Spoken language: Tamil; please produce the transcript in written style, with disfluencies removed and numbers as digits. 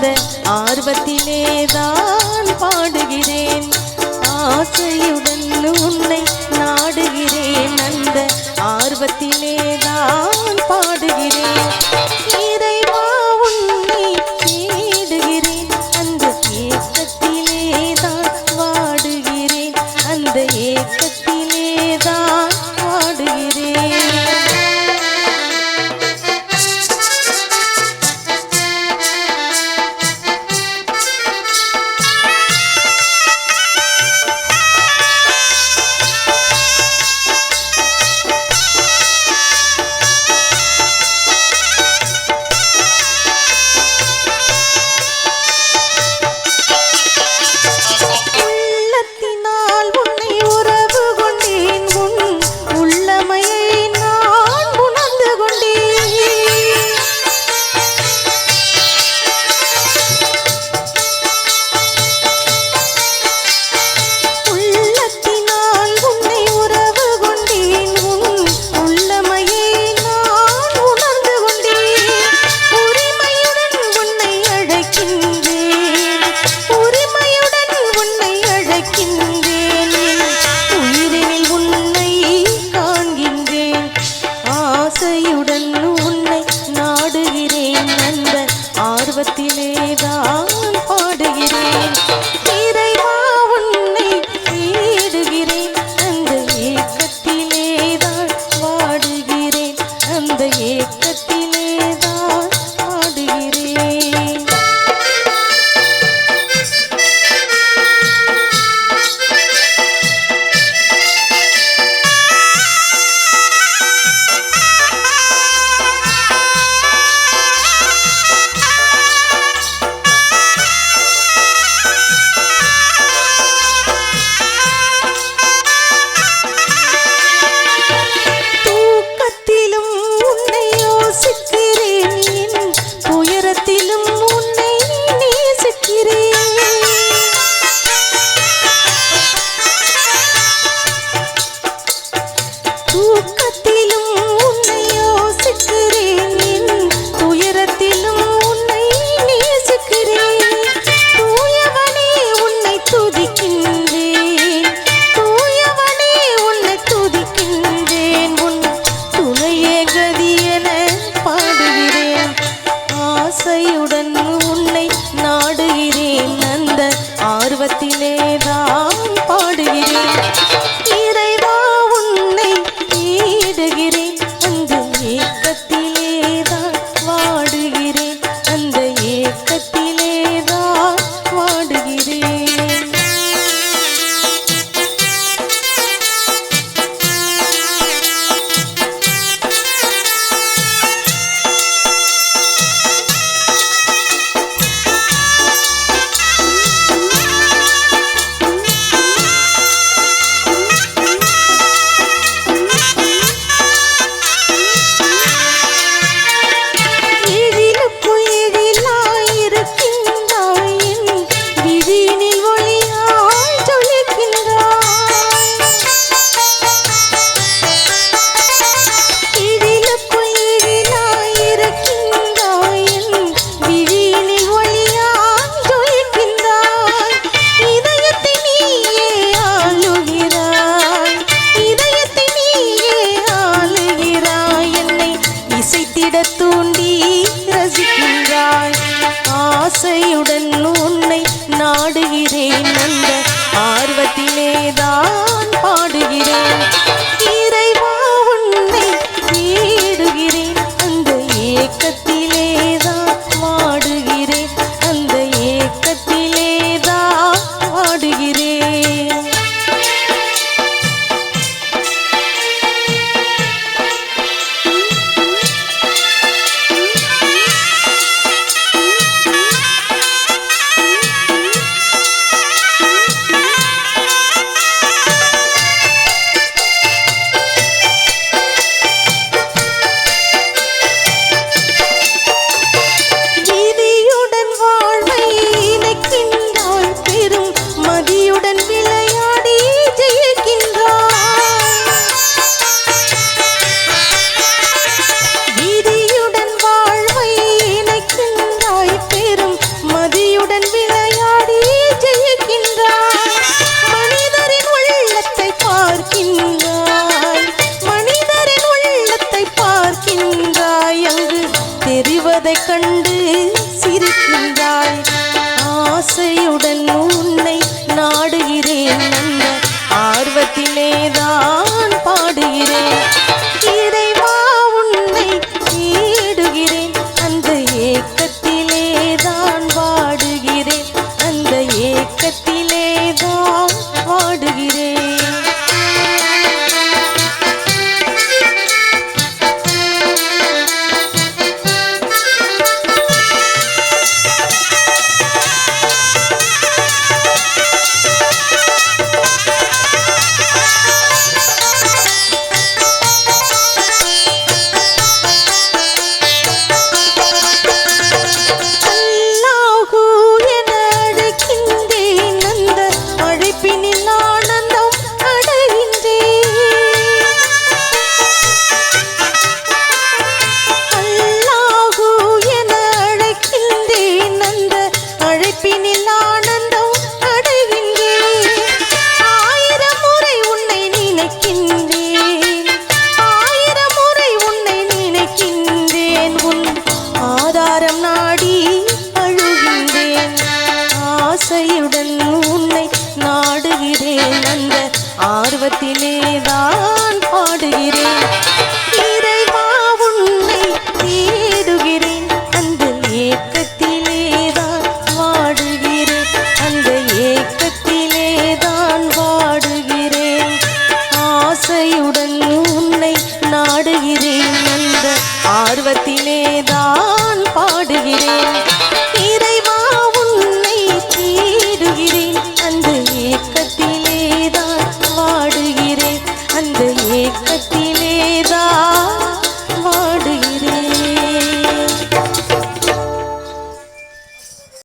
அந்த ஆர்வத்திலேதான் பாடுகிறேன். ஆசையுடன் உன்னை நாடுகிறேன். அந்த ஆர்வத்திலேதான் பாடுகிறேன். இறைவா உன்னை தேடுகிறேன். அந்த ஏக்கத்திலேதான் வாடுகிறேன். அந்த ஏக்கத்திலேதான் வாடுகிறேன். ஆர்வத்திலேதான் பாடுகிறேன். இறைவா உன்னை தேடுகிறேன். அந்த ஏக்கத்திலேதான் வாடுகிறேன். அந்த ஏக்கத்திலேதான் வாடுகிறேன். ஆசையுடன் உன்னை நாடுகிறேன். அந்த ஆர்வத்திலேதான் பாடுகிறேன். இறைவா உன்னை தேடுகிறேன். அந்த ஏக்கத்திலேதான் வாடுகிறேன். அந்த ஏக்கத்திலேதான் வாடுகிறேன். சிரிக்கின்றாய். ஆசையுடன் உன்னை நாடுகிறேன், அந்த ஆர்வத்திலேதான் பாடுகிறேன். இறைவா உன்னை தேடுகிறேன், அந்த ஏக்கத்திலேதான் வாடுகிறேன், அந்த ஏக்கத்திலேதான் வாடுகிறேன். ஆசையுடன் உன்னை நாடுகிறேன், அந்த ஆர்வத்திலேதான் பாடுகிறேன். இறைவா உன்னை தேடுகிறேன், அந்த ஏக்கத்திலேதான் வாடுகிறேன், அந்த ஏக்கத்திலேதான் வாடுகிறேன். ஆசையுடன் உன்னை நாடுகிறேன், அந்த ஆர்வத்திலேதான் பாடுகிறேன். இறைவா உன்னை தேடுகிறேன், அந்த ஏக்கத்திலேதான் வாடுகிறேன், அந்த ஏக்கத்தில்